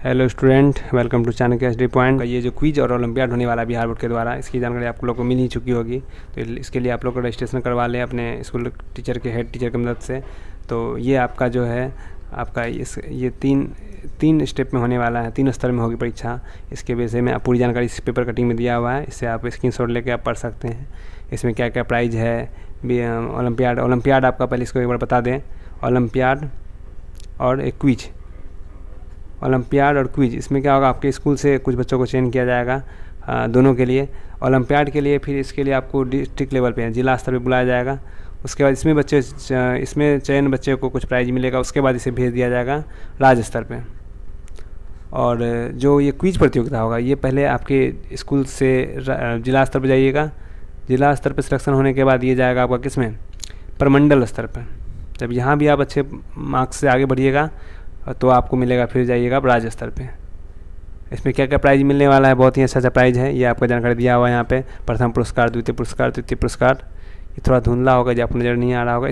Hello student, welcome to Chanakya HD point का ये जो क्विज और ओलंपियाड होने वाला है बिहार बोर्ड के द्वारा, इसकी जानकारी आप लोग को मिल ही चुकी होगी। तो इसके लिए आप लोग को रजिस्ट्रेशन करवा लें अपने स्कूल टीचर के हेड टीचर की मदद से। तो ये आपका जो है आपका ये तीन स्टेप में होने वाला है, 3 स्तर में होगी परीक्षा। इसके वजह से मैं पूरी जानकारी इस पेपर कटिंग में दिया हुआ है, इससे आप स्क्रीनशॉट लेके आप पढ़ सकते हैं। इसमें क्या क्या प्राइज है, ओलंपियाड आपका पहले इसको एक बार बता दें। ओलंपियाड और एक क्विज, ओलंपियाड और क्विज, इसमें क्या होगा, आपके स्कूल से कुछ बच्चों को चयन किया जाएगा दोनों के लिए। ओलंपियाड के लिए फिर इसके लिए आपको डिस्ट्रिक्ट लेवल पे जिला स्तर पे बुलाया जाएगा। उसके बाद इसमें चयन बच्चे को कुछ प्राइज मिलेगा। उसके बाद इसे भेज दिया जाएगा राज्य स्तर पे। और जो ये क्विज प्रतियोगिता होगा, ये पहले आपके स्कूल से जिला स्तर पर जाइएगा। जिला स्तर पर सिलेक्शन होने के बाद ये जाएगा आपका किसमें, प्रमंडल स्तर पर। जब यहाँ भी आप अच्छे मार्क्स से आगे बढ़िएगा तो आपको मिलेगा, फिर जाइएगा आप राज्य स्तर पे। इसमें क्या क्या प्राइज मिलने वाला है, बहुत ही अच्छा प्राइज है, ये आपका जानकारी दिया हुआ है यहाँ पे। प्रथम पुरस्कार, द्वितीय पुरस्कार, तृतीय पुरस्कार। ये थोड़ा धुंधला होगा जो आपको नज़र नहीं आ रहा होगा।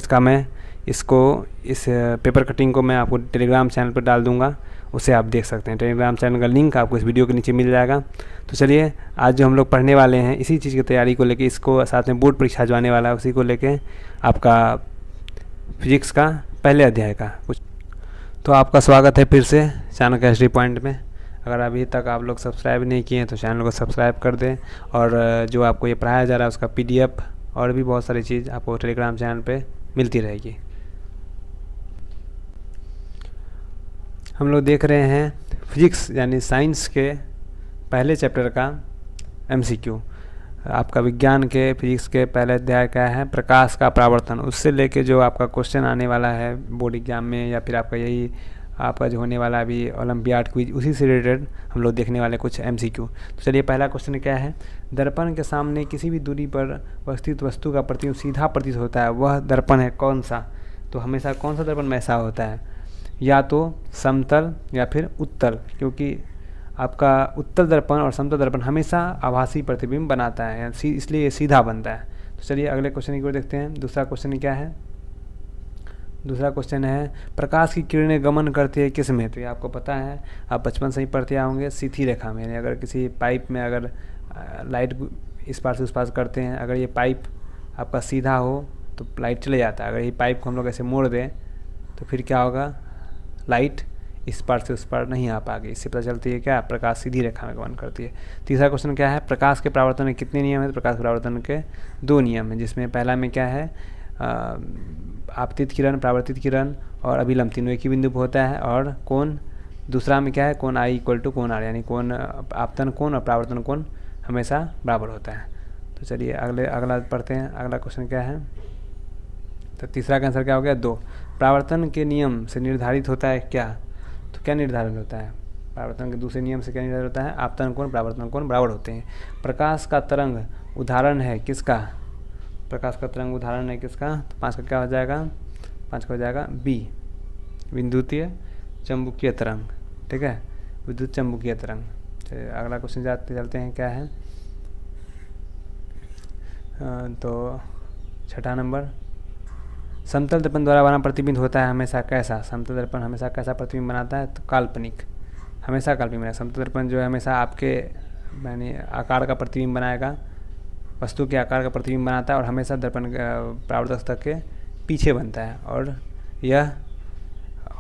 इस पेपर कटिंग को मैं आपको टेलीग्राम चैनल पर डाल दूँगा, उसे आप देख सकते हैं। टेलीग्राम चैनल का लिंक आपको इस वीडियो के नीचे मिल जाएगा। तो चलिए, आज जो हम लोग पढ़ने वाले हैं इसी चीज़ की तैयारी को लेके, इसको साथ में बोर्ड परीक्षा जो आने वाला है उसी को लेके, आपका फिजिक्स का पहले अध्याय का कुछ। तो आपका स्वागत है फिर से चाणक्य एचडी पॉइंट में। अगर अभी तक आप लोग सब्सक्राइब नहीं किए हैं तो चैनल को सब्सक्राइब कर दें। और जो आपको ये पढ़ाया जा रहा है उसका PDF और भी बहुत सारी चीज़ आपको टेलीग्राम चैनल पे मिलती रहेगी। हम लोग देख रहे हैं फिजिक्स यानी साइंस के पहले चैप्टर का MCQ। आपका विज्ञान के फिजिक्स के पहले अध्याय का है प्रकाश का परावर्तन। उससे लेके जो आपका क्वेश्चन आने वाला है बोर्ड एग्जाम में, या फिर आपका यही आपका जो होने वाला अभी ओलंपियाड क्विज, उसी से रिलेटेड हम लोग देखने वाले कुछ MCQ। तो चलिए, पहला क्वेश्चन क्या है। दर्पण के सामने किसी भी दूरी पर स्थित वस्तु का प्रतिबिंब सीधा प्रतीत होता है, वह दर्पण है कौन सा। तो हमेशा कौन सा दर्पण में ऐसा होता है, या तो समतल या फिर उत्तल, क्योंकि आपका उत्तल दर्पण और समतल दर्पण हमेशा आभासी प्रतिबिंब बनाता है, इसलिए ये सीधा बनता है। तो चलिए अगले क्वेश्चन की ओर देखते हैं। दूसरा क्वेश्चन क्या है। दूसरा क्वेश्चन है प्रकाश की किरणें गमन करती है किस में। तो ये आपको पता है, आप बचपन से ही पढ़ते होंगे, सीधी रेखा में। यानी अगर किसी पाइप में अगर लाइट इस पार से उस पार करते हैं, अगर ये पाइप आपका सीधा हो तो लाइट चले जाता है। अगर ये पाइप को हम लोग ऐसे मोड़ दें तो फिर क्या होगा, लाइट इस पार से उस पार नहीं आ पाएगी। इससे पता चलती है क्या, प्रकाश सीधी रेखा में गमन करती है। तीसरा क्वेश्चन क्या है, प्रकाश के परावर्तन में कितने नियम है। तो प्रकाश परावर्तन के 2 नियम हैं, जिसमें पहला में क्या है, आपतित किरण, परावर्तित किरण और अभिलंब तीनों एक ही बिंदु पर होता है। और कोण, दूसरा में क्या है, कोण I = कोण R, यानी कोण आपतन कोण और परावर्तन कोण हमेशा बराबर होता है। तो चलिए अगला पढ़ते हैं। अगला क्वेश्चन क्या है। तो तीसरा का आंसर क्या हो गया, 2। परावर्तन के नियम से निर्धारित होता है क्या। तो क्या निर्धारित होता है, परावर्तन के दूसरे नियम से क्या निर्धारित होता है, आपतन कोण परावर्तन कोण बराबर होते हैं। प्रकाश का तरंग उदाहरण है किसका। प्रकाश का तरंग उदाहरण है किसका। तो 5 का क्या हो जाएगा, 5 का हो जाएगा B, विद्युतीय चुंबकीय तरंग। ठीक है, विद्युत चुंबकीय तरंग। अगला क्वेश्चन चलते हैं क्या है। तो 6ठा नंबर, समतल दर्पण द्वारा बना प्रतिबिंब होता है हमेशा कैसा। समतल दर्पण हमेशा कैसा प्रतिबिंब बनाता है, तो काल्पनिक, हमेशा काल्पनिक बनाएगा। समतल दर्पण जो है हमेशा आपके यानी आकार का प्रतिबिंब बनाएगा, वस्तु के आकार का प्रतिबिंब बनाता है, और हमेशा दर्पण परावर्तक तक के पीछे बनता है, और यह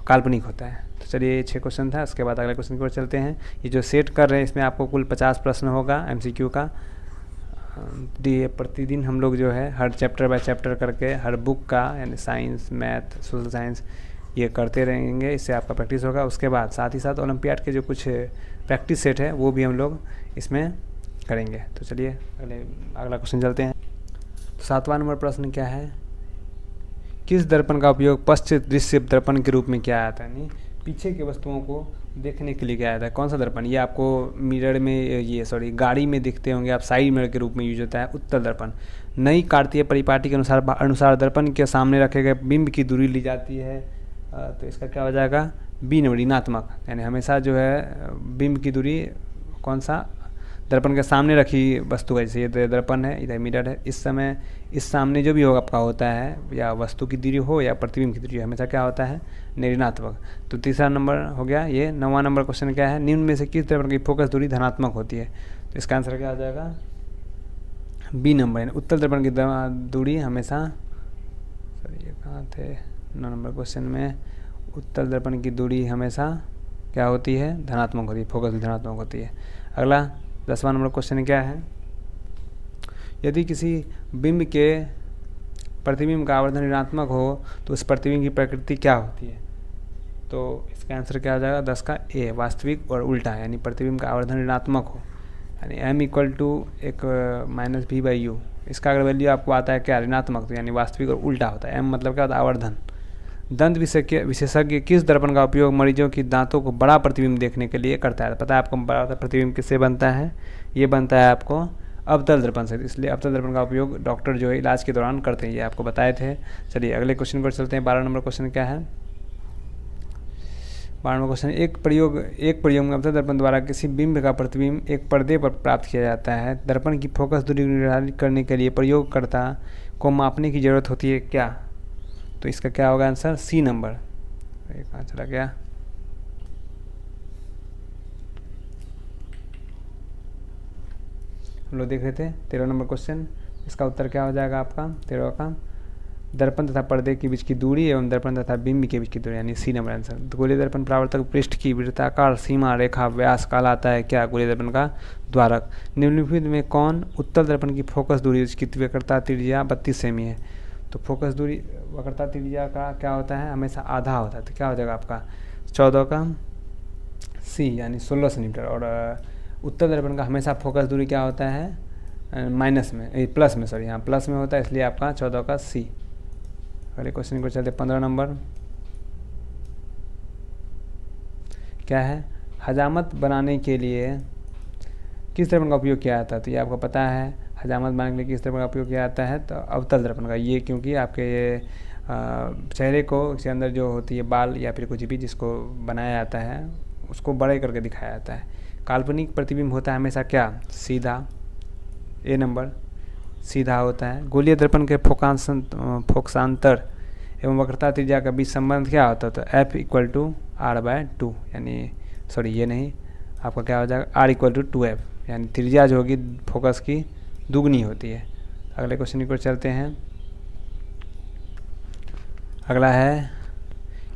काल्पनिक होता है। तो चलिए, ये 6 क्वेश्चन था। उसके बाद अगले क्वेश्चन की ओर चलते हैं। ये जो सेट कर रहे हैं इसमें आपको कुल 50 प्रश्न होगा MCQ का। प्रतिदिन हम लोग जो है हर चैप्टर बाय चैप्टर करके, हर बुक का यानी साइंस, मैथ, सोशल साइंस, ये करते रहेंगे। इससे आपका प्रैक्टिस होगा। उसके बाद साथ ही साथ ओलंपियाड के जो कुछ प्रैक्टिस सेट है वो भी हम लोग इसमें करेंगे। तो चलिए अगला क्वेश्चन चलते हैं। तो 7वां नंबर प्रश्न क्या है, किस दर्पण का उपयोग पश्च दृश्य दर्पण के रूप में किया जाता है। यानी पीछे की वस्तुओं को देखने के लिए क्या आता है, कौन सा दर्पण। ये आपको मिरर में गाड़ी में दिखते होंगे आप, साइड मिरर के रूप में यूज होता है उत्तल दर्पण। नई कार्तीय परिपाटी के अनुसार दर्पण के सामने रखे गए बिंब की दूरी ली जाती है। तो इसका क्या हो जाएगा, B नंबर, ऋणात्मक। यानी हमेशा जो है बिंब की दूरी कौन सा, दर्पण के सामने रखी वस्तु है, जैसे ये दर्पण है, इधर मिरर है, इस समय इस सामने जो भी होगा आपका होता है, या वस्तु की दूरी हो या प्रतिबिंब की दूरी हो, हमेशा क्या होता है, ऋणात्मक। तो तीसरा नंबर हो गया ये। 9वां नंबर क्वेश्चन क्या है, निम्न में से किस दर्पण की फोकस दूरी धनात्मक होती है? तो इसका आंसर क्या आ जाएगा, बी नंबर, यानी उत्तल दर्पण की दूरी हमेशा, सॉरी ये कहाँ थे, 9 नंबर क्वेश्चन में उत्तल दर्पण की दूरी हमेशा क्या होती है, धनात्मक होती है, फोकस भी धनात्मक होती है। अगला 10वां नंबर क्वेश्चन क्या है, यदि किसी बिंब के प्रतिबिंब का आवर्धन ऋणात्मक हो तो उस प्रतिबिंब की प्रकृति क्या होती है? तो इसका आंसर क्या आ जाएगा, 10 का ए, वास्तविक और उल्टा, यानी प्रतिबिंब का आवर्धन ऋणात्मक हो, यानी m इक्वल टू एक माइनस भी बाई यू, इसका अगर वैल्यू आपको आता है क्या, ऋणात्मक, तो यानी वास्तविक और उल्टा होता है। m मतलब क्या होता है, आवर्धन। दंत विशेषज्ञ किस दर्पण का उपयोग मरीजों की दांतों को बड़ा प्रतिबिंब देखने के लिए करता है? पता है आपको बड़ा प्रतिबिंब किससे बनता है? ये बनता है आपको अवतल दर्पण से, इसलिए अवतल दर्पण का उपयोग डॉक्टर जो है इलाज के दौरान करते हैं, ये आपको बताए थे। चलिए अगले क्वेश्चन पर चलते हैं। 12 नंबर क्वेश्चन क्या है, 12 नंबर क्वेश्चन, एक प्रयोग में अवतल दर्पण द्वारा किसी बिंब का प्रतिबिंब एक पर्दे पर प्राप्त किया जाता है। दर्पण की फोकस दूरी निर्धारित करने के लिए प्रयोगकर्ता को मापने की जरूरत होती है क्या? तो इसका क्या होगा आंसर, सी नंबर। कहाँ चला गया, हम लोग देख रहे थे 13 नंबर क्वेश्चन, इसका उत्तर क्या हो जाएगा आपका 13 का, दर्पण तथा पर्दे के बीच की दूरी एवं दर्पण तथा बिंब के बीच की दूरी, यानी सी नंबर आंसर। गोलीय दर्पण परावर्तक पृष्ठ की वृत्ताकार सीमा रेखा व्यास कहलाता है क्या? गोलीय दर्पण का द्वारक। निम्नलिखित में कौन उत्तल दर्पण की फोकस दूरी उसकी वक्रता त्रिज्या 32 सेमी है? तो फोकस दूरी वक्रता त्रिज्या का क्या होता है, हमेशा आधा होता है, तो क्या हो जाएगा आपका 14 का सी, यानी 16 सेंटीमीटर। और उत्तल दर्पण का हमेशा फोकस दूरी क्या होता है, माइनस में, प्लस में, सॉरी, यहाँ प्लस में होता है, इसलिए आपका 14 का सी। अगले क्वेश्चन को चलते 15 नंबर क्या है, हजामत बनाने के लिए किस दर्पण का उपयोग किया जाता है? तो ये आपको पता है, हजामत बनाने के लिए किस दर्पण का उपयोग किया जाता है, तो अवतल दर्पण का। ये क्योंकि आपके ये चेहरे को इसके अंदर जो होती है बाल या फिर कुछ भी जिसको बनाया जाता है उसको बड़े करके दिखाया जाता है। काल्पनिक प्रतिबिंब होता है हमेशा क्या, सीधा, ए नंबर, सीधा होता है। गोलीय दर्पण के फोकसांतर एवं वक्रता त्रिज्या का बीच संबंध क्या होता है? तो F इक्वल टू R/2, यानी सॉरी ये नहीं, आपका क्या हो जाएगा R इक्वल टू 2F, यानी त्रिज्या जो होगी फोकस की दुगनी होती है। अगले क्वेश्चन की ओर चलते हैं। अगला है,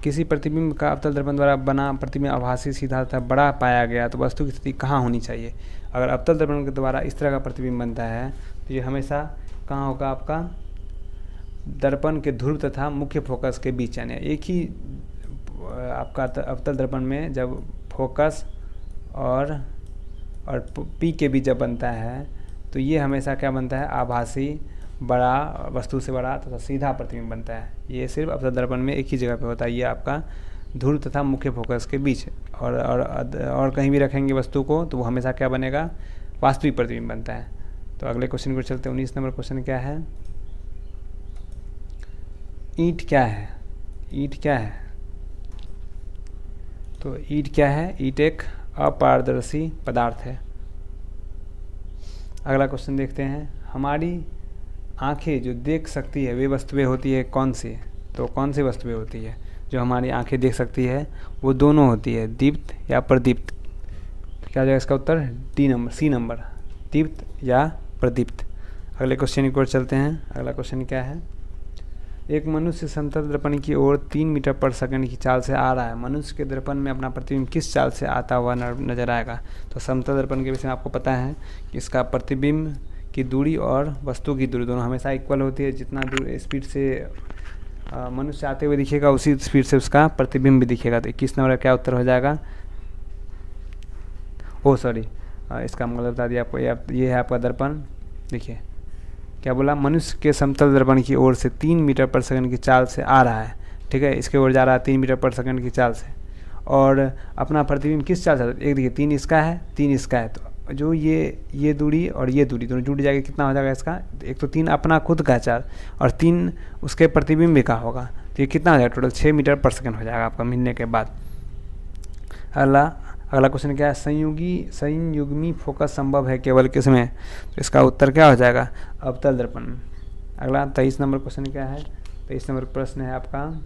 किसी प्रतिबिंब का अवतल दर्पण द्वारा बना प्रतिबिंब आभासी, सीधा तथा बड़ा पाया गया तो वस्तु की स्थिति कहाँ होनी चाहिए? अगर अवतल दर्पण के द्वारा इस तरह का प्रतिबिंब बनता है तो ये हमेशा कहाँ होगा आपका, दर्पण के ध्रुव तथा मुख्य फोकस के बीच, यानी एक ही आपका अवतल दर्पण में जब फोकस और पी के बीच जब बनता है तो ये हमेशा क्या बनता है, आभासी, बड़ा, वस्तु से बड़ा तथा सीधा प्रतिबिंब बनता है। ये सिर्फ अवतल दर्पण में एक ही जगह पे होता है, ये आपका ध्रुव तथा मुख्य फोकस के बीच। और कहीं भी रखेंगे वस्तु को तो वो हमेशा क्या बनेगा, वास्तविक प्रतिबिंब बनता है। तो अगले क्वेश्चन को चलते हैं। 19 नंबर क्वेश्चन क्या है, ईंट क्या है? ईंट क्या है? तो ईंट क्या है, ईंट एक अपारदर्शी पदार्थ है। अगला क्वेश्चन देखते हैं, हमारी आंखें जो देख सकती है वे वस्तुएं होती है कौन सी? तो कौन सी वस्तुएं होती है जो हमारी आंखें देख सकती है? वो दोनों होती है, दीप्त या प्रदीप्त। तो क्या हो जाएगा इसका उत्तर, डी नंबर, सी नंबर, दीप्त या प्रदीप्त। अगले क्वेश्चन की ओर चलते हैं। अगला क्वेश्चन क्या है, एक मनुष्य समतल दर्पण की ओर 3 मीटर पर सेकंड की चाल से आ रहा है। मनुष्य के दर्पण में अपना प्रतिबिंब किस चाल से आता हुआ नजर आएगा? तो समतल दर्पण के विषय में आपको पता है कि इसका प्रतिबिंब की दूरी और वस्तु की दूरी दोनों हमेशा इक्वल होती है। जितना दूर स्पीड से मनुष्य आते हुए दिखेगा उसी स्पीड से उसका प्रतिबिंब भी दिखेगा। तो 21 नंबर का क्या उत्तर हो जाएगा, ओ सॉरी, इसका मतलब बता दिया आपको, ये है आपका दर्पण। देखिए क्या बोला, मनुष्य के समतल दर्पण की ओर से 3 मीटर पर सेकंड की चाल से आ रहा है, ठीक है, इसके ओर जा रहा है 3 मीटर पर सेकंड की चाल से, और अपना प्रतिबिंब किस चाल से, एक देखिए 3 इसका है 3 इसका है, तो जो ये दूरी और ये दूरी दोनों जुड़ जाएगी, कितना हो जाएगा इसका, एक तो 3 अपना खुद का चाल और 3 उसके प्रतिबिंब का होगा, तो ये कितना हो जाएगा टोटल 6 मीटर पर सेकंड हो जाएगा आपका मिलने के बाद। अगला अगला क्वेश्चन क्या है, संयुग्मी फोकस संभव है केवल किसमें, तो इसका उत्तर क्या हो जाएगा, अवतल दर्पण में। अगला 23 नंबर क्वेश्चन क्या है, 23 नंबर प्रश्न है आपका,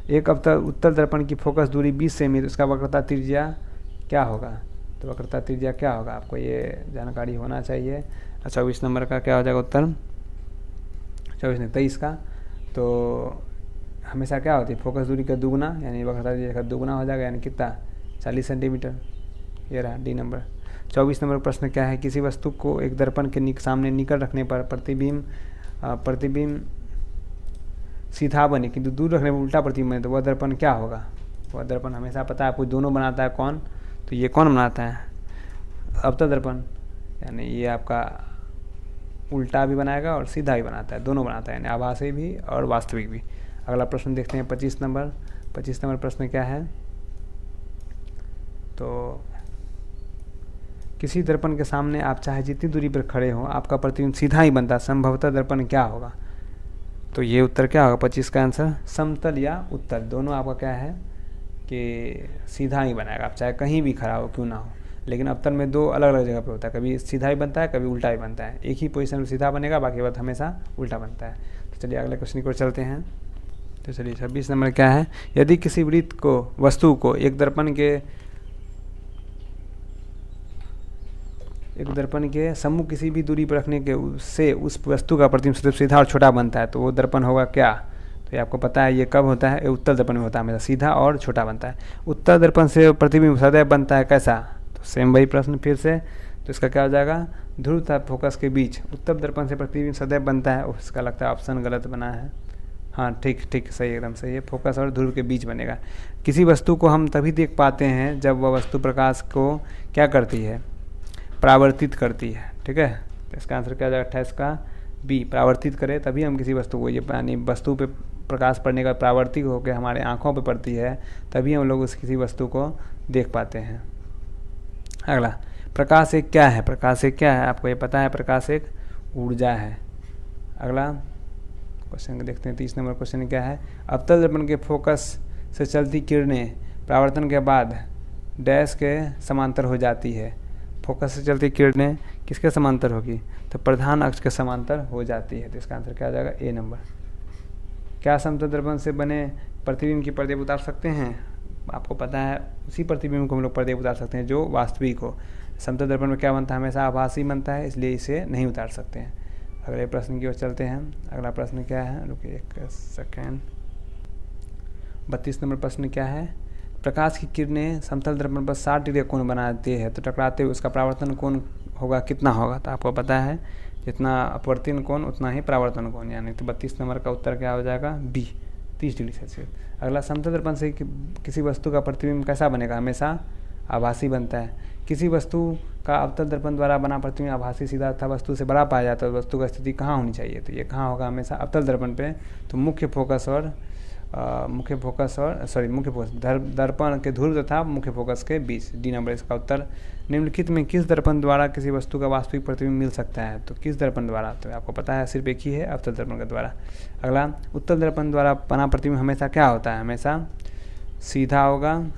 एक उत्तल दर्पण की फोकस दूरी 20 सेमी, तो इसका वक्रता त्रिज्या क्या होगा, तो वक्रता त्रिज्या क्या होगा, आपको ये जानकारी होना चाहिए। 24 नंबर का क्या हो जाएगा उत्तर, 23 का, तो हमेशा क्या होती है, फोकस दूरी का दुगुना, यानी वक्रता त्रिज्या का दुगुना हो जाएगा, यानी कितना, 40 सेंटीमीटर। ये रहा डी नंबर। 24 नंबर प्रश्न क्या है, किसी वस्तु को एक दर्पण के सामने निकट रखने पर प्रतिबिंब सीधा बने किंतु दूर रखने पर उल्टा प्रतिबिंब बने, तो वह दर्पण क्या होगा, वह दर्पण हमेशा पता है आपको दोनों बनाता है कौन, तो ये कौन बनाता है, अवतल दर्पण, यानी ये आपका उल्टा भी बनाएगा और सीधा भी बनाता है, दोनों बनाता है, यानी आभासी भी और वास्तविक भी। अगला प्रश्न देखते हैं 25 नंबर। 25 नंबर प्रश्न क्या है, तो किसी दर्पण के सामने आप चाहे जितनी दूरी पर खड़े हो आपका प्रतिबिंब सीधा ही बनता है, संभवतः दर्पण क्या होगा, तो ये उत्तर क्या होगा 25 का आंसर, समतल या उत्तल, दोनों आपका क्या है कि सीधा ही बनाएगा, आप चाहे कहीं भी खड़ा हो क्यों ना हो। लेकिन अवतल में दो अलग अलग जगह पे होता है, कभी सीधा ही बनता है, कभी उल्टा ही बनता है, एक ही पोजीशन में सीधा बनेगा, बाकी बात हमेशा उल्टा बनता है। तो चलिए अगले क्वेश्चन की ओर चलते हैं। तो चलिए 26 नंबर क्या है, यदि किसी वस्तु को एक दर्पण के सम्मुख किसी भी दूरी पर रखने के उससे उस वस्तु का प्रतिबिंब सदैव सीधा और छोटा बनता है, तो वो दर्पण होगा क्या, तो ये आपको पता है ये कब होता है, उत्तल दर्पण में होता है, हमेशा सीधा और छोटा बनता है। उत्तल दर्पण से प्रतिबिंब सदैव बनता है कैसा, तो सेम वही प्रश्न फिर से, तो इसका क्या हो जाएगा, ध्रुव तथा फोकस के बीच उत्तल दर्पण से प्रतिबिंब सदैव बनता है, उसका लगता है ऑप्शन गलत बना है, हाँ ठीक सही, एकदम सही है, फोकस और ध्रुव के बीच बनेगा। किसी वस्तु को हम तभी देख पाते हैं जब वह वस्तु प्रकाश को क्या करती है, परावर्तित करती है, ठीक है, तो इसका आंसर क्या हो जाएगा 28 का बी, परावर्तित करे तभी हम किसी वस्तु को, ये यानी वस्तु पे प्रकाश पड़ने का प्रावर्तिक होकर हमारे आँखों पे पड़ती है, तभी हम लोग उस किसी वस्तु को देख पाते हैं। अगला, प्रकाश एक क्या है, प्रकाश एक क्या है, आपको ये पता है, प्रकाश एक ऊर्जा है। अगला क्वेश्चन देखते हैं 30 नंबर क्वेश्चन क्या है, अवतल दर्पण के फोकस से चलती किरणें परावर्तन के बाद डैश के समांतर हो जाती है, फोकस से चलती किरणें किसके समांतर होगी, तो प्रधान अक्ष के समांतर हो जाती है, तो इसका आंसर क्या आ जाएगा ए नंबर। क्या समतल दर्पण से बने प्रतिबिंब की पर्दे उतार सकते हैं, आपको पता है उसी प्रतिबिंब को हम लोग पर्दे उतार सकते हैं जो वास्तविक हो। समतल दर्पण में क्या बनता है, हमेशा आभासी बनता है, इसलिए इसे नहीं उतार सकते हैं। अगले प्रश्न की ओर चलते हैं। अगला प्रश्न क्या है, रुकिए एक सेकेंड, 32 नंबर प्रश्न क्या है, प्रकाश की किरणें समतल दर्पण पर 60 डिग्री कोण बनाती है, तो टकराते हुए उसका परावर्तन कोण होगा कितना होगा, तो आपको पता है जितना अपवर्तन कोण उतना ही परावर्तन कोण, यानी तो 32 नंबर का उत्तर क्या हो जाएगा बी, 30 डिग्री सेल्सियस। अगला, समतल दर्पण से किसी वस्तु का प्रतिबिंब कैसा बनेगा, हमेशा आभासी बनता है। किसी वस्तु का अवतल दर्पण द्वारा बना प्रतिबिंब आभासी सीधा तथा वस्तु से बड़ा पाया जाता है, तो वस्तु का स्थिति कहाँ होनी चाहिए, तो ये कहाँ होगा, हमेशा अवतल दर्पण पे, तो मुख्य फोकस दर्पण के ध्रुव तथा मुख्य फोकस के बीच, डी नंबर इसका उत्तर। निम्नलिखित में किस दर्पण द्वारा किसी वस्तु का वास्तविक प्रतिबिंब मिल सकता है, तो किस दर्पण द्वारा, तो आपको पता है सिर्फ एक ही है, अवतल दर्पण के द्वारा। अगला, उत्तल दर्पण द्वारा बना प्रतिबिंब हमेशा क्या होता है, हमेशा सीधा होगा,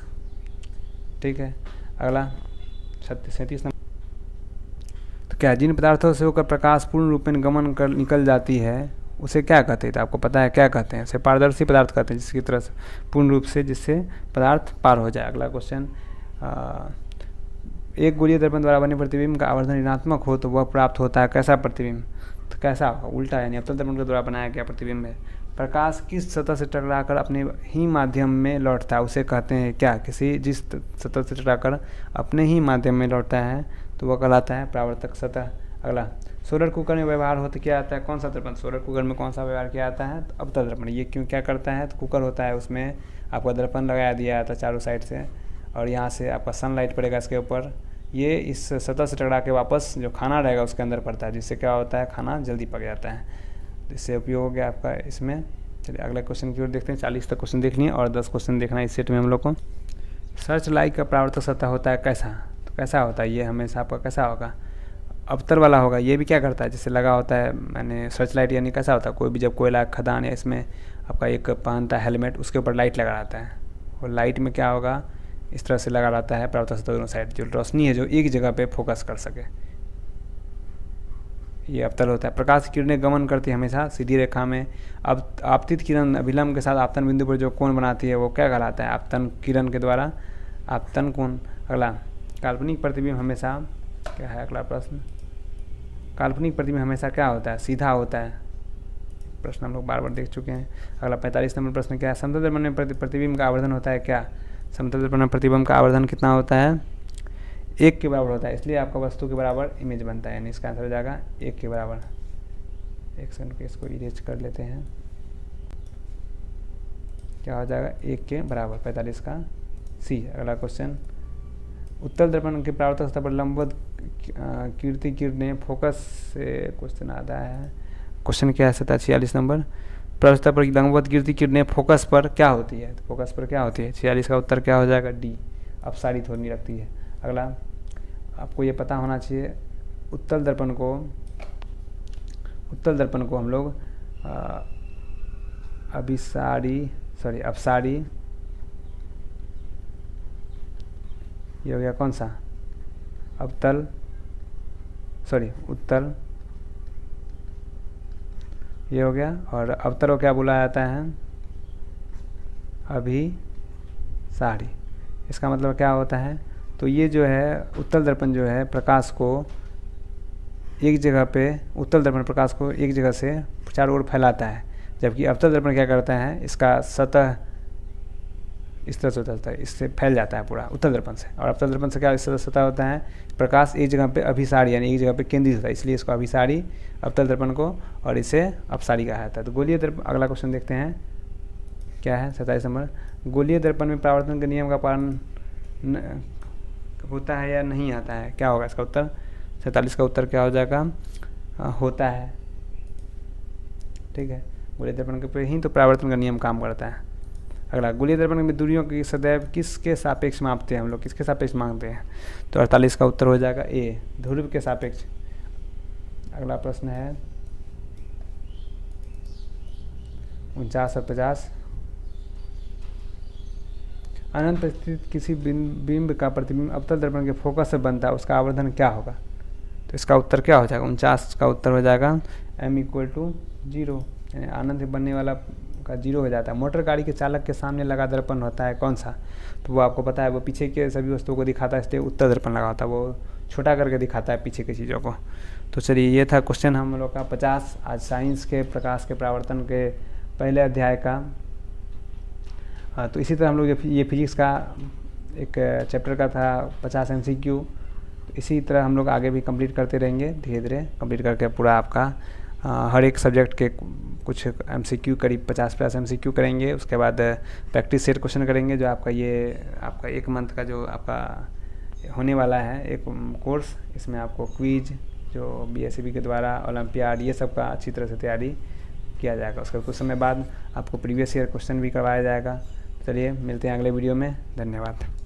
ठीक है। अगला 37 नंबर, तो क्या जिन पदार्थों से होकर प्रकाश पूर्ण रूप में गमन कर निकल जाती है उसे क्या कहते हैं, तो आपको पता है क्या कहते हैं, उसे पारदर्शी पदार्थ कहते हैं, जिसकी तरह से पूर्ण रूप से जिससे पदार्थ पार हो जाए। अगला क्वेश्चन, एक गोलीय दर्पण द्वारा बने प्रतिबिंब का आवर्धन ऋणात्मक हो तो वह प्राप्त होता है कैसा प्रतिबिंब, तो कैसा होगा, उल्टा, यानी अवतल दर्पण के द्वारा बनाया गया प्रतिबिंब है। प्रकाश किस सतह से टकराकर अपने ही माध्यम में लौटता है उसे कहते हैं क्या, जिस सतह से टकराकर अपने ही माध्यम में लौटता है तो वह कहलाता है परावर्तक सतह। अगला, सोलर कुकर में व्यवहार होता क्या आता है, कौन सा दर्पण, सोलर कुकर में कौन सा व्यवहार किया आता है, तो अवतल दर्पण। ये क्यों क्या करता है, तो कुकर होता है, उसमें आपका दर्पण लगाया दिया जाता है चारों साइड से, और यहाँ से आपका सनलाइट पड़ेगा इसके ऊपर, ये इस सतह से टकरा के वापस जो खाना रहेगा उसके अंदर पड़ता है, जिससे क्या होता है, खाना जल्दी पक जाता है, इससे उपयोग हो गया आपका इसमें। चलिए अगले क्वेश्चन की ओर देखते हैं। 40 तक क्वेश्चन देख लिए और 10 क्वेश्चन देखना है इस सेट में हम लोग को। सर्च लाइट का परावर्तक सतह होता है कैसा, तो कैसा होता है, ये हमेशा आपका कैसा होगा, अवतल वाला होगा। ये भी क्या करता है, जैसे लगा होता है, मैंने सर्च लाइट यानी कैसा होता है, कोई भी जब कोयला खदान या इसमें आपका एक पहनता है हेलमेट, उसके ऊपर लाइट लगा रहता है, और लाइट में क्या होगा, इस तरह से लगा रहता है परावर्तक सतह दोनों साइड, जो रोशनी है जो एक जगह पे फोकस कर सके, ये अवतल होता है। प्रकाश की किरणें गमन करती है हमेशा सीधी रेखा में। अब आपतित किरण अभिलंब के साथ आपतन बिंदु पर जो कोण बनाती है वो क्या कहलाता है? आपतन किरण के द्वारा आपतन कोण। अगला, काल्पनिक प्रतिबिंब हमेशा क्या है? अगला प्रश्न, काल्पनिक प्रतिबिंब हमेशा क्या होता है? सीधा होता है। प्रश्न हम लोग बार बार देख चुके हैं। अगला 45 नंबर प्रश्न क्या है? समतल दर्पण में प्रतिबिंब का आवर्धन होता है क्या? समतल दर्पण में प्रतिबिंब का आवर्धन कितना होता है? 1 के बराबर होता है, इसलिए आपका वस्तु के बराबर इमेज बनता है, यानी इसका आंसर हो जाएगा 1 के बराबर। एक सेकंड के इसको इरेज कर लेते हैं, क्या हो जाएगा? 1 के बराबर, 45 का सी। अगला क्वेश्चन, उत्तल दर्पण के परावर्तक सतह पर लंबवत कीर्ति किरणें फोकस से, क्वेश्चन आता है, क्वेश्चन क्या है? 46 नंबर, परावर्तक पर लंबवत कीर्ति किरणें फोकस पर क्या होती है? तो फोकस पर क्या होती है? 46 का उत्तर क्या हो जाएगा? डी, अपसारित होने लगती है। अगला, आपको ये पता होना चाहिए, उत्तल दर्पण को हम लोग अपसारी, ये हो गया कौन सा? उत्तल ये हो गया, और अवतल को क्या बुलाया जाता है? अभिसारी। इसका मतलब क्या होता है? तो ये जो है उत्तल दर्पण जो है प्रकाश को एक जगह पे, उत्तल दर्पण प्रकाश को एक जगह से चारों ओर फैलाता है, जबकि अवतल दर्पण क्या करता है? इसका सतह इस तरह से होता है, इससे फैल जाता है पूरा उत्तल दर्पण से। और अवतल दर्पण से क्या इस तरह सतह होता है? प्रकाश एक जगह पे अभिसारी, यानी एक जगह पे केंद्रित होता है, इसलिए इसको अभिसारी अवतल दर्पण को, और इसे अपसारी कहा जाता है। तो गोलीय दर्पण, अगला क्वेश्चन देखते हैं क्या है? 27 नंबर, गोलीय दर्पण में परावर्तन के नियम का पालन होता है या नहीं आता है? क्या होगा इसका उत्तर? 47 का उत्तर क्या हो जाएगा? होता है। ठीक है, गोलीय दर्पण के पे ही तो परावर्तन का नियम काम करता है। अगला, गोलीय दर्पण में दूरियों की सदैव किसके सापेक्ष मापते हैं हम लोग? किसके सापेक्ष मांगते हैं? तो 48 का उत्तर हो जाएगा ए, ध्रुव के सापेक्ष। अगला प्रश्न है 49 और 50, अनंत स्थित किसी बिंब का प्रतिबिंब अवतल दर्पण के फोकस से बनता है, उसका आवर्धन क्या होगा? तो इसका उत्तर क्या हो जाएगा? 49 का उत्तर हो जाएगा m = 0, यानी अनंत बनने वाला का 0 हो जाता है। मोटर गाड़ी के चालक के सामने लगा दर्पण होता है कौन सा? तो वो आपको पता है, वो पीछे के सभी वस्तुओं को दिखाता है, इसलिए उत्तल दर्पण लगा होता है, वो छोटा करके दिखाता है पीछे की चीज़ों को। तो चलिए, ये था क्वेश्चन हम लोग का 50 आज साइंस के प्रकाश के परावर्तन के पहले अध्याय का। तो इसी तरह हम लोग ये फिजिक्स का एक चैप्टर का था 50 MCQ, तो इसी तरह हम लोग आगे भी कंप्लीट करते रहेंगे, धीरे धीरे कंप्लीट करके पूरा आपका हर एक सब्जेक्ट के कुछ MCQ करीब 50 MCQ करेंगे। उसके बाद प्रैक्टिस सेट क्वेश्चन करेंगे, जो आपका एक मंथ का जो आपका होने वाला है एक कोर्स, इसमें आपको क्विज जो BSCB के द्वारा ओलंपियाड ये सब का अच्छी तरह से तैयारी किया जाएगा। उसके कुछ समय बाद आपको प्रीवियस ईयर क्वेश्चन भी करवाया जाएगा। चलिए, मिलते हैं अगले वीडियो में, धन्यवाद।